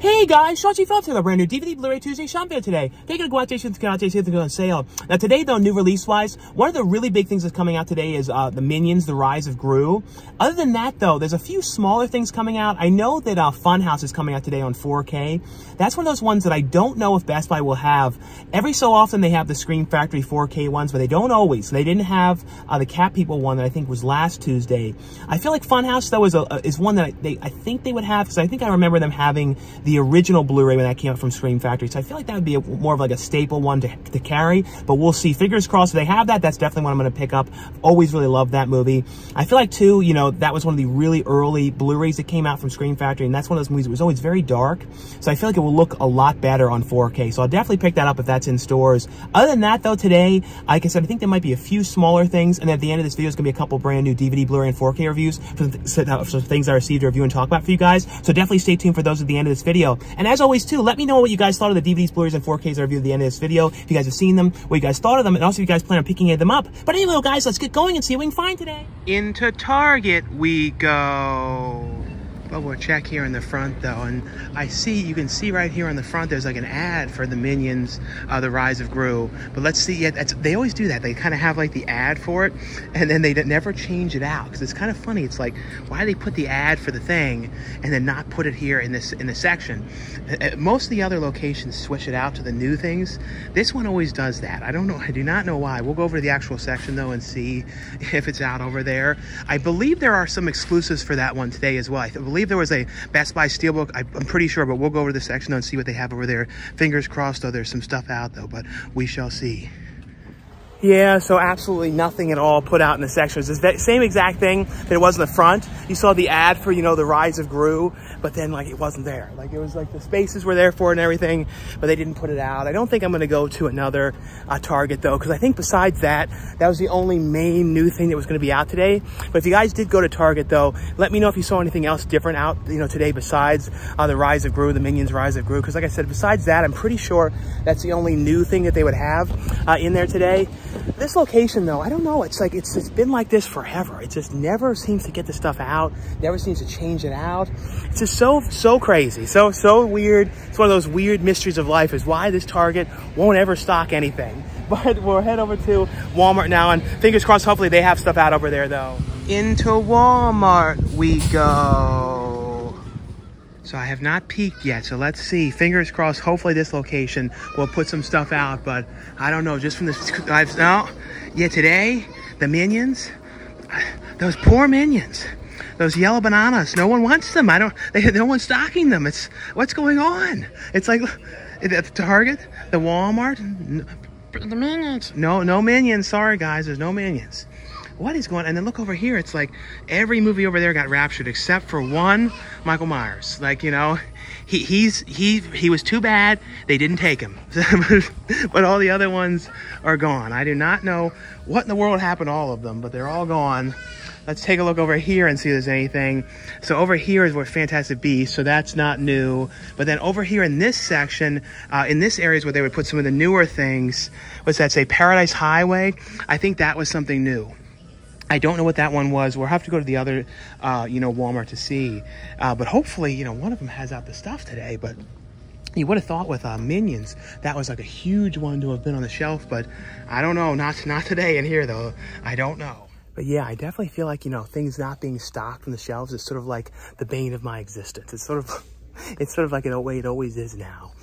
Hey guys, Shawn Phillips with a brand new DVD Blu-ray Tuesday Shawn video today. Taking a go out to go on sale. Now today though, new release-wise, one of the really big things that's coming out today is the Minions, The Rise of Gru. Other than that though, there's a few smaller things coming out. I know that Funhouse is coming out today on 4K. That's one of those ones that I don't know if Best Buy will have. Every so often they have the Scream Factory 4K ones, but they don't always. They didn't have the Cat People one that I think was last Tuesday. I feel like Funhouse though is one that I think they would have, because I think I remember them having the original Blu-ray when that came out from Scream Factory. So I feel like that would be more of like a staple one to carry, but we'll see. Fingers crossed if they have that. That's definitely one I'm going to pick up. Always really loved that movie. I feel like too, you know, that was one of the really early Blu-rays that came out from Scream Factory, and that's one of those movies that was always very dark. So I feel like it will look a lot better on 4K. So I'll definitely pick that up if that's in stores. Other than that though, today, like I said, I think there might be a few smaller things, and then at the end of this video is going to be a couple brand new DVD, Blu-ray, and 4K reviews for things I received to review and talk about for you guys. So definitely stay tuned for those at the end of this video. And as always too, let me know what you guys thought of the DVDs, Blu-rays, and 4Ks I reviewed at the end of this video. If you guys have seen them, what you guys thought of them, and also if you guys plan on picking them up. But anyway, guys, let's get going and see what we can find today. Into Target we go. Well, we'll check here in the front though, and you can see right here on the front there's like an ad for the Minions, The Rise of Gru. But let's see, they always do that. They kind of have like the ad for it, and then they never change it out, because it's kind of funny. It's like, why do they put the ad for the thing and then not put it here in this section? Most of the other locations switch it out to the new things. This one always does that. I don't know. I do not know why. We'll go over to the actual section though and see if it's out over there. I believe there are some exclusives for that one today as well. I believe there was a Best Buy Steelbook. I'm pretty sure, but we'll go over to the section though and see what they have over there. Fingers crossed though, there's some stuff out though, but we shall see. Yeah, so absolutely nothing at all put out in the section. It's the same exact thing that it was in the front. You saw the ad for, you know, The Rise of Gru, but then like it wasn't there. Like it was like the spaces were there for it and everything, but they didn't put it out. I don't think I'm going to go to another Target though, because I think besides that, that was the only main new thing that was going to be out today. But if you guys did go to Target though, let me know if you saw anything else different out, you know, today besides The Rise of Gru, the Minions Rise of Gru. Because like I said, besides that, I'm pretty sure that's the only new thing that they would have in there today. This location though, I don't know, it's like it's been like this forever. It just never seems to get the stuff out, never seems to change it out. It's just so crazy, so weird. It's one of those weird mysteries of life, is why this Target won't ever stock anything. But we'll head over to Walmart now, and fingers crossed, hopefully they have stuff out over there though. Into Walmart we go. So I have not peeked yet, so let's see. Fingers crossed, hopefully this location will put some stuff out, but I don't know, just from this, yeah, today, the Minions, those poor Minions, those yellow bananas, no one wants them. No one's stocking them. What's going on? It's like, at the Target, the Walmart, the Minions. No Minions, sorry guys, there's no Minions. What is going on? And then look over here, it's like every movie over there got raptured except for one, Michael Myers. Like, you know, he was too bad, they didn't take him. But all the other ones are gone. I do not know what in the world happened to all of them, but they're all gone. Let's take a look over here and see if there's anything. So over here is where Fantastic Beasts, so that's not new. But then over here in this section, in this area is where they would put some of the newer things. What's that say? Paradise Highway? I think that was something new. I don't know what that one was. We'll have to go to the other, you know, Walmart to see. But hopefully, you know, one of them has out the stuff today. But you would have thought with Minions, that was like a huge one to have been on the shelf. But I don't know. Not today in here, though. I don't know. But yeah, I definitely feel like, you know, things not being stocked on the shelves is sort of like the bane of my existence. It's sort of like the way it always is now.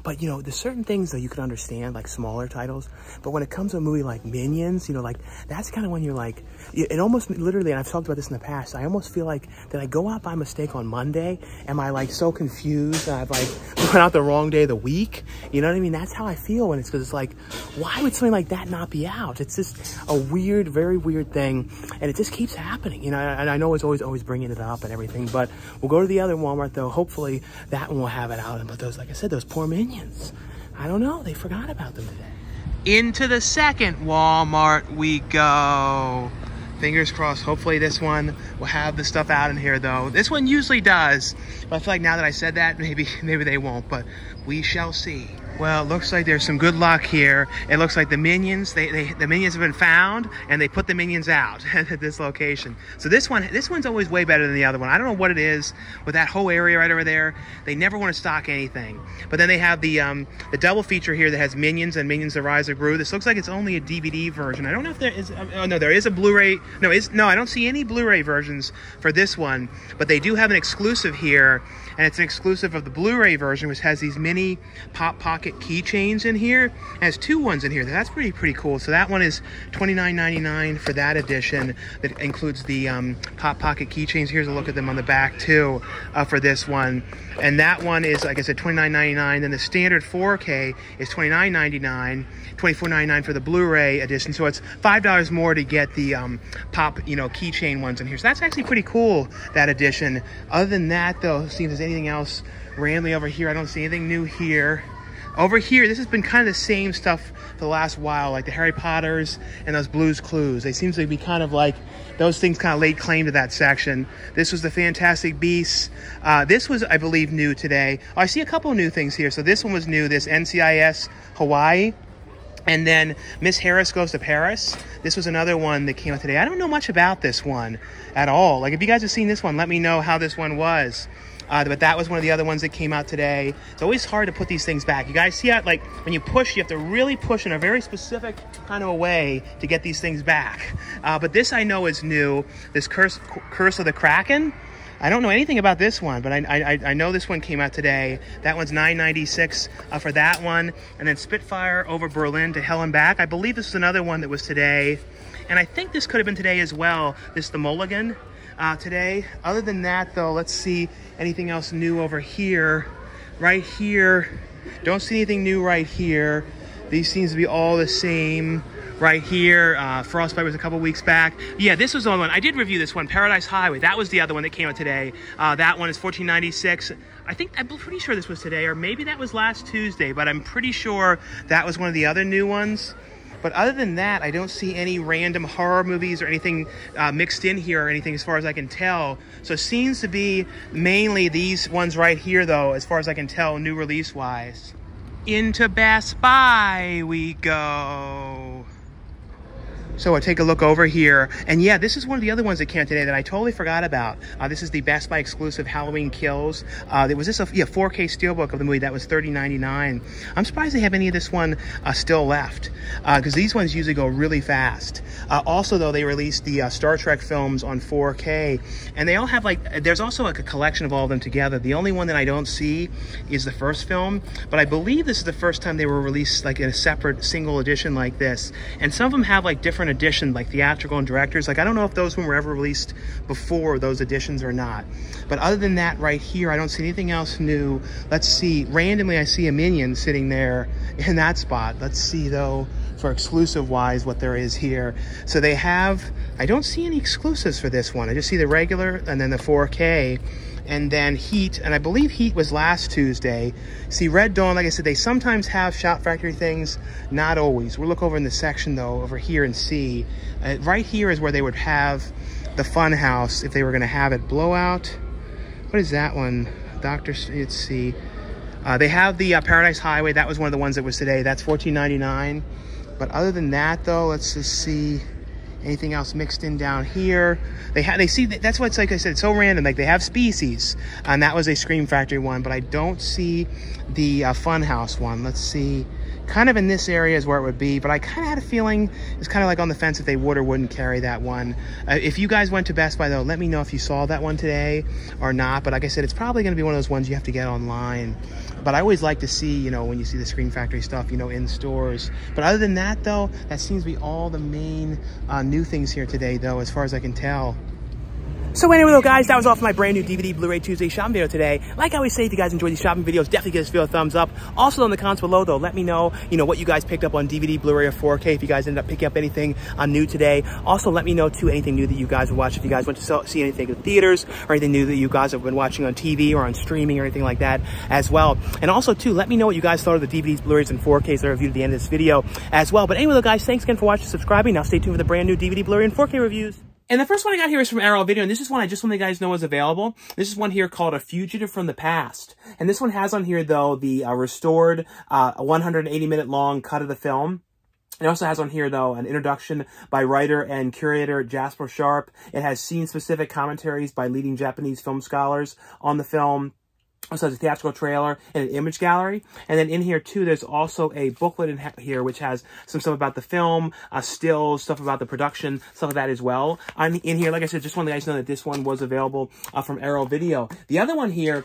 But, you know, there's certain things that you can understand, like smaller titles. But when it comes to a movie like Minions, you know, like, that's kind of when you're like, it almost literally, and I've talked about this in the past, I almost feel like, did I go out by mistake on Monday? Am I like so confused that I've like went out the wrong day of the week? You know what I mean? That's how I feel when because it's like, why would something like that not be out? It's just a weird, very weird thing. And it just keeps happening, you know, and I know it's always bringing it up and everything. But we'll go to the other Walmart though. Hopefully that one will have it out. But those, like I said, those poor Minions. I don't know. They forgot about them today. Into the second Walmart we go. Fingers crossed. Hopefully this one will have the stuff out in here though. This one usually does. But I feel like now that I said that, maybe they won't. But we shall see. Well, it looks like there's some good luck here. It looks like the minions, the minions have been found, and they put the minions out at this location. So this one's always way better than the other one. I don't know what it is with that whole area right over there. They never want to stock anything. But then they have the double feature here that has Minions and Minions: The Rise of Gru. This looks like it's only a DVD version. I don't know if there is. Oh no, there is a Blu-ray. No, I don't see any Blu-ray versions for this one. But they do have an exclusive here. And it's an exclusive of the Blu-ray version, which has these mini Pop Pocket keychains in here. It has two ones in here. That's pretty cool. So that one is $29.99 for that edition. That includes the Pop Pocket keychains. Here's a look at them on the back too for this one. And that one is, like I said, $29.99. Then the standard 4K is $29.99. $24.99 for the Blu-ray edition. So it's $5 more to get the pop, keychain ones in here. So that's actually pretty cool, that edition. Other than that, though, see if there's anything else randomly over here. I don't see anything new here. Over here, this has been kind of the same stuff for the last while, like the Harry Potters and those Blue's Clues. They seem to be kind of like, those things kind of laid claim to that section. This was the Fantastic Beasts. This was, I believe, new today. Oh, I see a couple new things here. So this one was new, this NCIS Hawaii. And then Miss Harris Goes to Paris. This was another one that came out today. I don't know much about this one at all. Like, if you guys have seen this one, let me know how this one was. But that was one of the other ones that came out today. It's always hard to put these things back. You guys see how, like, when you push, you have to really push in a very specific kind of a way to get these things back. But this I know is new. This Curse of the Kraken. I don't know anything about this one, but I know this one came out today. That one's $9.96 for that one. And then Spitfire Over Berlin to Hell and Back. I believe this is another one that was today. And I think this could have been today as well. This is the Mulligan today. Other than that, though, let's see anything else new over here. Right here, don't see anything new right here. These seems to be all the same. Right here, Frostbite was a couple weeks back. Yeah, this was the one. I did review this one, Paradise Highway. That was the other one that came out today. That one is $14.96. I'm pretty sure this was today, or maybe that was last Tuesday, but I'm pretty sure that was one of the other new ones. But other than that, I don't see any random horror movies or anything mixed in here or anything as far as I can tell. So it seems to be mainly these ones right here, though, as far as I can tell, new release-wise. Into Best Buy we go. So I'll take a look over here. And yeah, this is one of the other ones that came out today that I totally forgot about. This is the Best Buy exclusive Halloween Kills. There was this 4K steelbook of the movie that was $30.99. I'm surprised they have any of this one still left, because these ones usually go really fast. Also, though, they released the Star Trek films on 4K, and they all have, like, there's also like a collection of all of them together. The only one that I don't see is the first film, but I believe this is the first time they were released like in a separate single edition like this. And some of them have like different edition, like theatrical and directors. Like, I don't know if those were ever released before those editions or not. But other than that, right here, I don't see anything else new. Let's see. Randomly, I see a Minion sitting there in that spot. Let's see, though, for exclusive wise, what there is here. So they have, I don't see any exclusives for this one. I just see the regular and then the 4K. And then Heat, and I believe Heat was last Tuesday. See, Red Dawn, like I said, they sometimes have Shout Factory things, not always. We'll look over in the section, though, over here and see. Right here is where they would have the Funhouse, if they were going to have it. Blowout. What is that one? Let's see. They have the Paradise Highway. That was one of the ones that was today. That's $14.99. But other than that, though, let's just see. Anything else mixed in down here? They see, that's what's, like I said, it's so random. Like, they have Species, and that was a Scream Factory one, but I don't see the Funhouse one. Let's see. Kind of in this area is where it would be, but I kind of had a feeling it's kind of like on the fence if they would or wouldn't carry that one. If you guys went to Best Buy, though, let me know if you saw that one today or not. But like I said, it's probably going to be one of those ones you have to get online. But I always like to see, when you see the Scream Factory stuff, in stores. But other than that, though, that seems to be all the main new things here today, though, as far as I can tell. So anyway, though, guys, that was all for my brand new DVD Blu-ray Tuesday shopping video today. Like I always say, if you guys enjoy these shopping videos, definitely give this video a thumbs up. Also, in the comments below, though, let me know, what you guys picked up on DVD, Blu-ray, or 4K, if you guys ended up picking up anything new today. Also, let me know, too, anything new that you guys would watch, if you guys went to see anything in theaters, or anything new that you guys have been watching on TV or on streaming or anything like that as well. And also, too, let me know what you guys thought of the DVDs, Blu-rays, and 4Ks that I reviewed at the end of this video as well. But anyway, though, guys, thanks again for watching and subscribing. Now stay tuned for the brand new DVD, Blu-ray, and 4K reviews. And the first one I got here is from Carell Video, and this is one I just want you guys know is available. This is one here called A Fugitive from the Past. And this one has on here, though, the restored 180-minute long cut of the film. It also has on here, though, an introduction by writer and curator Jasper Sharp. It has scene-specific commentaries by leading Japanese film scholars on the film. Also has a theatrical trailer and an image gallery. And then in here, too, there's also a booklet in here which has some stuff about the film, stills, stuff about the production, stuff like that as well. In here, like I said, just want you guys to know that this one was available from Carell Video. The other one here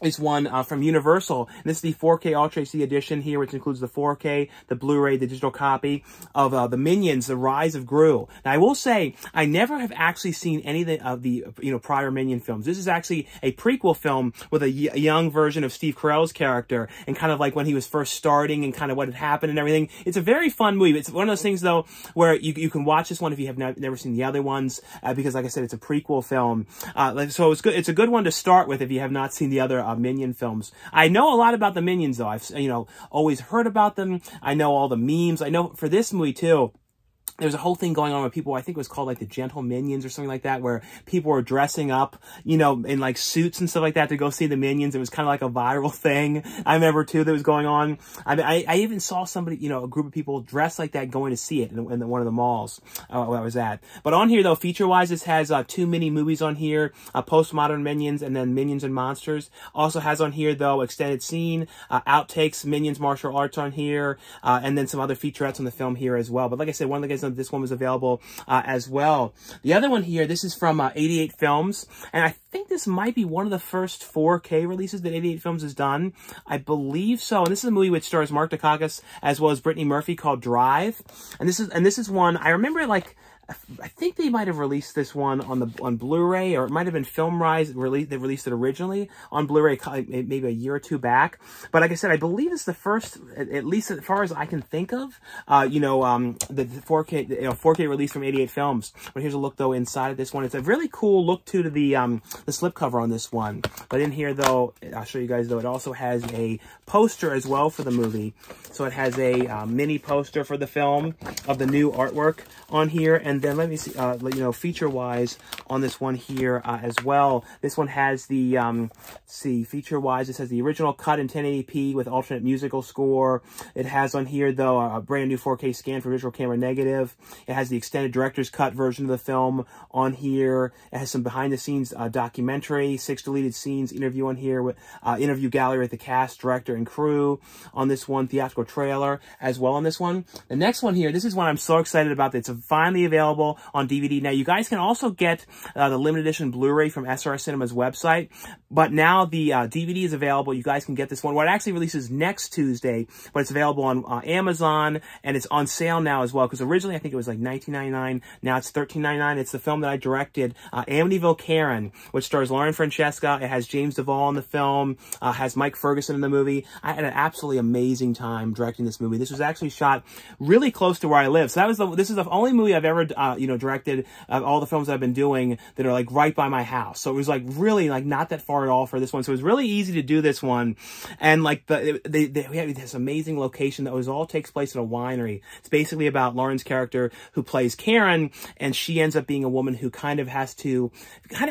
is one from Universal. And this is the 4K Ultra HD edition here, which includes the 4K, the Blu-ray, the digital copy of the Minions, The Rise of Gru. Now, I will say, I never have actually seen any of the prior Minion films. This is actually a prequel film with a young version of Steve Carell's character, and kind of like when he was first starting and kind of what had happened and everything. It's a very fun movie. It's one of those things, though, where you can watch this one if you have never seen the other ones, because, like I said, it's a prequel film. So it's good. It's a good one to start with if you have not seen the other Minion films. I know a lot about the Minions, though. I've always heard about them. I know all the memes. I know for this movie too, there's a whole thing going on with people, I think it was called like the Gentle Minions or something like that, where people were dressing up, in like suits and stuff like that to go see the Minions. It was kind of like a viral thing. I remember too that was going on. I even saw somebody, a group of people dressed like that going to see it in one of the malls where I was at. But on here though, feature-wise, this has 2 mini movies on here, Postmodern Minions and then Minions and Monsters. Also has on here though, extended scene, outtakes, Minions martial arts on here, and then some other featurettes on the film here as well. But like I said, one of the guys this one was available as well. The other one here, this is from 88 Films, and I think this might be one of the first 4K releases that 88 Films has done. I believe so. And this is a movie which stars Mark Dacascos as well as Brittany Murphy called Drive. And this is one I remember, I think they might have released this one on Blu-ray, or it might have been FilmRise. They released it originally on Blu-ray maybe a year or two back. But like I said, I believe it's the first, at least as far as I can think of, the 4K release from 88 Films. But here's a look though inside of this one. It's a really cool look too to the slipcover on this one. But in here though, I'll show you guys though, it also has a poster as well for the movie. So it has a mini poster for the film of the new artwork on here. And then let me see, feature-wise on this one here as well. This one has the, feature-wise, it says the original cut in 1080p with alternate musical score. It has on here, though, a brand new 4K scan for visual camera negative. It has the extended director's cut version of the film on here. It has some behind-the-scenes documentary, 6 deleted scenes, interview on here, with interview gallery with the cast, director, and crew on this one, theatrical trailer as well on this one. The next one here, this is one I'm so excited about. It's finally available on DVD. Now, you guys can also get the limited edition Blu-ray from SR Cinema's website, but now the DVD is available. You guys can get this one. Well, it actually releases next Tuesday, but it's available on Amazon, and it's on sale now as well, because originally I think it was like $19.99. Now it's $13.99. It's the film that I directed, Amityville Karen, which stars Lauren Francesca. It has James Duval in the film, has Mike Ferguson in the movie. I had an absolutely amazing time directing this movie. This was actually shot really close to where I live. So this is the only movie I've ever directed all the films I've been doing that are like right by my house. So it was like really like not that far at all for this one. So it was really easy to do this one. And like we have this amazing location that all takes place in a winery. It's basically about Lauren's character who plays Karen, and she ends up being a woman who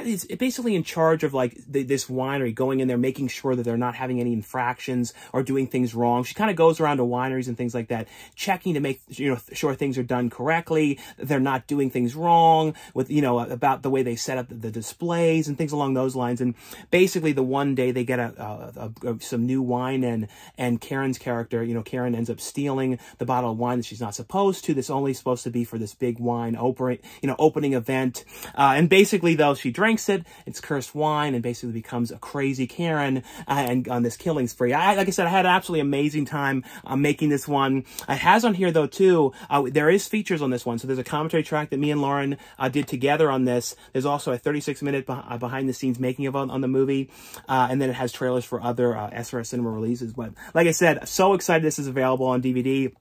is basically in charge of like this winery, going in there, making sure that they're not having any infractions or doing things wrong. She kind of goes around to wineries and things like that, checking to make sure things are done correctly, that they're not doing things wrong with, about the way they set up the displays and things along those lines. And basically the one day they get some new wine, and Karen's character, Karen ends up stealing the bottle of wine that she's not supposed to. That's only supposed to be for this big wine opening event. And basically though, she drinks it, it's cursed wine, and basically becomes a crazy Karen, and on this killing spree. Like I said, I had an absolutely amazing time making this one. It has on here though too, there is features on this one. So there's a commentary track that me and Lauren did together on this. There's also a 36-minute behind-the-scenes making of on the movie, and then it has trailers for other SRS Cinema releases. But like I said, so excited this is available on DVD.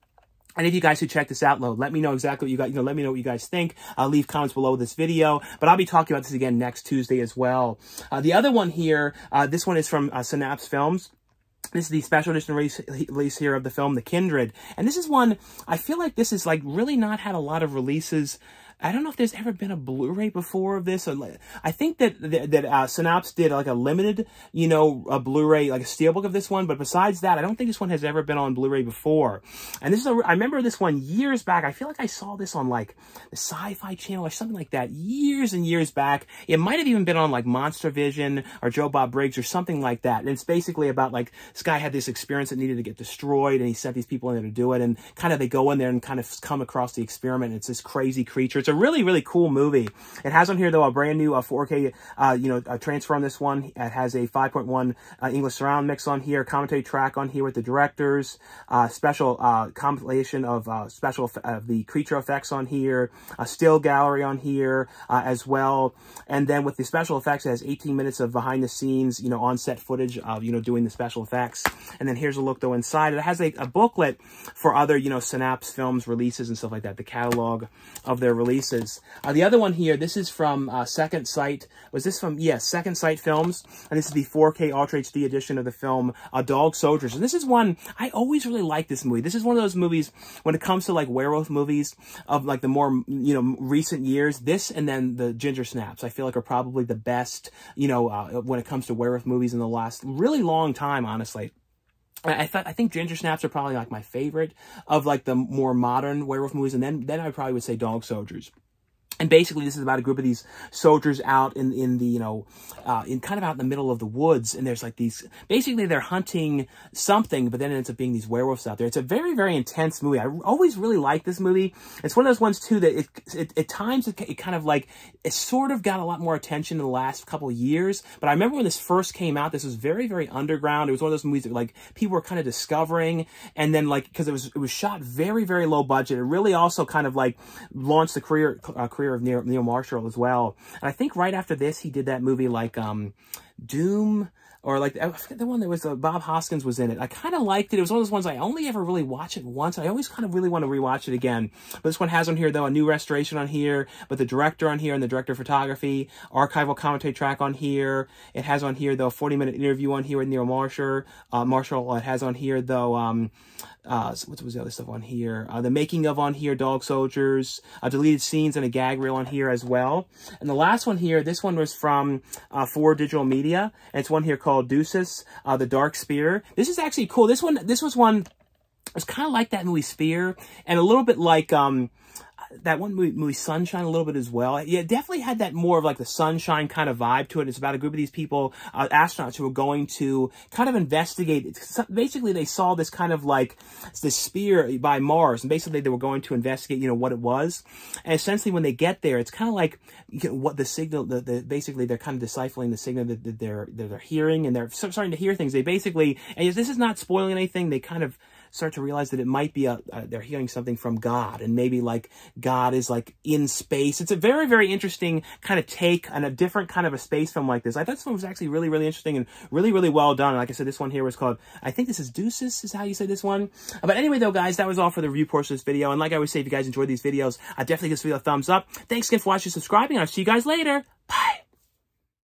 And if you guys who check this out, let me know exactly what you guys, let me know what you guys think. Leave comments below this video. But I'll be talking about this again next Tuesday as well. The other one here, this one is from Synapse Films. This is the special edition release here of the film, The Kindred. And this is one, I feel like this is like really not had a lot of releases I don't know if there's ever been a Blu-ray before of this. I think that Synopsis did like a limited, you know, a Blu-ray, like a steelbook of this one. But besides that, I don't think this one has ever been on Blu-ray before. And this is I remember this one years back. I feel like I saw this on like the Sci-Fi Channel or something like that years and years back. It might have even been on like Monster Vision or Joe Bob Briggs or something like that. And it's basically about like this guy had this experience that needed to get destroyed, and he sent these people in there to do it. And kind of they go in there and kind of come across the experiment. It's this crazy creature. It's a really, really cool movie. It has on here, though, a brand new 4K, you know, transfer on this one. It has a 5.1 English surround mix on here, commentary track on here with the directors, special compilation of the creature effects on here, a still gallery on here as well. And then with the special effects, it has 18 minutes of behind the scenes, you know, on-set footage of, you know, doing the special effects. And then here's a look, though, inside. It has a booklet for other, you know, Synapse Films releases and stuff like that, the catalog of their releases. The other one here, this is from Second Sight. Was this from, yes, Second Sight Films. And this is the 4K Ultra HD edition of the film Dog Soldiers. And this is one, I always really like this movie. This is one of those movies, when it comes to like werewolf movies of like the more, you know, recent years, this and then the Ginger Snaps, I feel like are probably the best, you know, when it comes to werewolf movies in the last really long time, honestly. I think Ginger Snaps are probably like my favorite of like the more modern werewolf movies, and then I probably would say Dog Soldiers. And basically, this is about a group of these soldiers out in the, you know, in kind of out in the middle of the woods. And there's like these, basically they're hunting something, but then it ends up being these werewolves out there. It's a very, very intense movie. I always really like this movie. It's one of those ones too that at times it kind of like, it sort of got a lot more attention in the last couple of years. But I remember when this first came out, this was very, very underground. It was one of those movies that like people were kind of discovering. And then like, because it was shot very, very low budget. It really also kind of like launched the career of Neil Marshall as well. And I think right after this, he did that movie like Doom, or like, I forget the one that was, Bob Hoskins was in it. I kind of liked it. It was one of those ones I only ever really watched it once. I always kind of really want to rewatch it again. But this one has on here, though, a new restoration on here, but the director on here and the director of photography, archival commentary track on here. It has on here, though, a 40-minute interview on here with Neil Marshall. It has on here, though, so what was the other stuff on here? The making of on here, Dog Soldiers, deleted scenes and a gag reel on here as well. And the last one here, this one was from 4 Digital Media, and it's one here called Deus, the Dark Spear. This is actually cool. This was one, it was kind of like that movie Spear, and a little bit like that one movie Sunshine a little bit as well. Yeah, it definitely had that more of like the Sunshine kind of vibe to it. It's about a group of these people, astronauts, who are going to kind of investigate. Basically, they saw this kind of like this spear by Mars, and basically they were going to investigate, you know, what it was. And essentially, when they get there, it's kind of like, you know, what the signal, basically they're kind of deciphering the signal that they're hearing, and they're starting to hear things. They basically, and this is not spoiling anything, they kind of start to realize that it might be they're hearing something from God, and maybe like God is like in space. It's a very, very interesting kind of take on a different kind of a space film like this. I thought this one was actually really, really interesting and really, really well done. Like I said, this one here was called, I think this is Deuces is how you say this one. But anyway, though, guys, that was all for the review portion of this video. And like I always say, if you guys enjoyed these videos, definitely give this video a thumbs up. Thanks again for watching and subscribing. I'll see you guys later.